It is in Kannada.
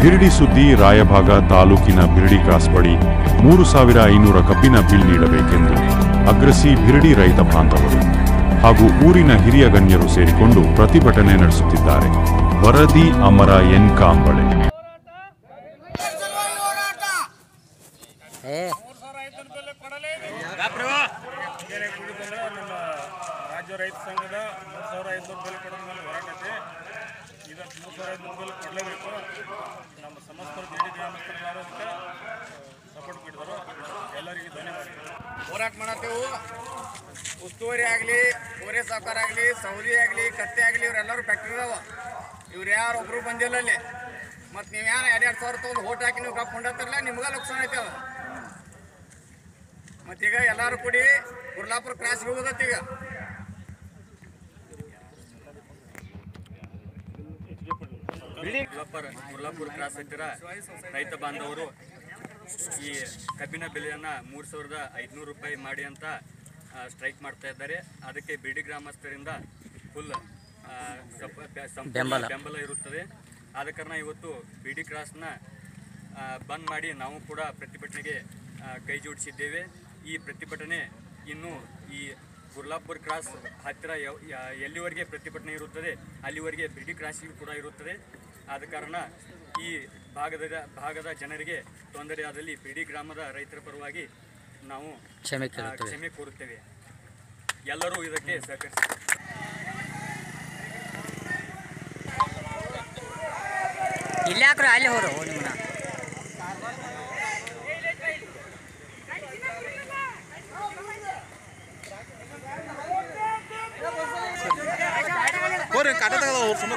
ಬಿರ್ಡಿ ಸುದ್ದಿ ರಾಯಭಾಗ ತಾಲೂಕಿನ ಬಿರ್ಡಿ ಕ್ರಾಸ್ ಬಳಿ 3500 ಕಬ್ಬಿನ ಬಿಲ್ ನೀಡಬೇಕೆಂದು ಅಗ್ರಸಿ ಬಿರ್ಡಿ ರೈತ ಬಾಂಧವರು ಹಾಗೂ ಊರಿನ ಹಿರಿಯ ಗಣ್ಯರು ಸೇರಿಕೊಂಡು ಪ್ರತಿಭಟನೆ ನಡೆಸುತ್ತಿದ್ದಾರೆ. ವರದಿ ಅಮರ ಎನ್ ಕಾಂಬಳೆ. ರಾಜ್ಯ ರೈತ ಸಂಘದ 3500 ಬೆಲೆ ಕೊಡೋದ್ರ ಮೇಲೆ ಹೋರಾಟ ಐತೆ. ಈಗ 3500 ಬೆಲೆ ಕೊಡಲೇಬೇಕು. ನಮ್ಮ ಸಮಸ್ತ ಬಿಡಿ ಗ್ರಾಮಸ್ಥರೆಲ್ಲರೂ ಅದಕ್ಕೆ ಸಪೋರ್ಟ್ ಕೊಟ್ಟಿದ್ದಾರೆ. ಎಲ್ಲರಿಗೂ ಧನ್ಯವಾದ. ಹೋರಾಟ ಮಾಡತ್ತೇವು. ಉಸ್ತುವಾರಿ ಆಗಲಿ, ಕೋರೆ ಸಾವುಕಾರ ಆಗಲಿ, ಸೌದಿ ಆಗಲಿ, ಕತ್ತೆ ಆಗಲಿ, ಇವರೆಲ್ಲರೂ ಫ್ಯಾಕ್ಟ್ರಿ ಇದಾವ. ಇವ್ರು ಯಾರು ಒಬ್ರು ಬಂದಿಲ್ಲ ಅಲ್ಲಿ. ಮತ್ತು ನೀವು ಯಾರು 2,000 ತೊಗೊಂಡು ಓಟ್ ಹಾಕಿ ನೀವು ಕಪ್ಕೊಂಡತ್ತಿರಲ್ಲ, ನಿಮ್ಗೆ ಲಕ್ಷಣ ಐತೆ ಅದು. ಮತ್ತೀಗ ಎಲ್ಲರೂ ಕೂಡಿ ಕುರ್ಲಾಪುರ ಕ್ರಾಸ್ಗೆ ಹೋಗೋದತ್ತೀಗ. ಕುರ್ಲಾಪುರ ಕ್ರಾಸ್ ಹತ್ತಿರ ರೈತ ಬಾಂಧವರು ಈ ಕಬ್ಬಿನ ಬೆಲೆಯನ್ನು 3,500 ರೂಪಾಯಿ ಮಾಡಿ ಅಂತ ಸ್ಟ್ರೈಕ್ ಮಾಡ್ತಾ ಇದ್ದಾರೆ. ಅದಕ್ಕೆ ಬಿಡಿ ಗ್ರಾಮಸ್ಥರಿಂದ ಫುಲ್ ಬೆಂಬಲ ಇರುತ್ತದೆ. ಆದ ಕಾರಣ ಇವತ್ತು ಬಿಡಿ ಕ್ರಾಸ್ನ ಬಂದ್ ಮಾಡಿ ನಾವು ಕೂಡ ಪ್ರತಿಭಟನೆಗೆ ಕೈ ಜೋಡಿಸಿದ್ದೇವೆ. ಈ ಪ್ರತಿಭಟನೆ ಇನ್ನು ಈ ಕುರ್ಲಾಪುರ ಕ್ರಾಸ್ ಹತ್ತಿರ ಎಲ್ಲಿವರೆಗೆ ಪ್ರತಿಭಟನೆ ಇರುತ್ತದೆ ಅಲ್ಲಿವರೆಗೆ ಬಿಡಿ ಕ್ರಾಸಿಗೂ ಕೂಡ ಇರುತ್ತದೆ. ಆದ ಕಾರಣ ಈ ಭಾಗದ ಜನರಿಗೆ ತೊಂದರೆಯಾದಲ್ಲಿ ಬಿಡಿ ಗ್ರಾಮದ ರೈತರ ಪರವಾಗಿ ನಾವು ಕ್ಷಮೆ ಕೋರುತ್ತೇವೆ. ಎಲ್ಲರೂ ಇದಕ್ಕೆ ಸಹಕರಿಸಿ. ಅಲ್ಲಿ ಹೋರು ನಿಮ್ಮನ್ನ ಕಾಟ ತಗದ ಸುಮ್ಮನೆ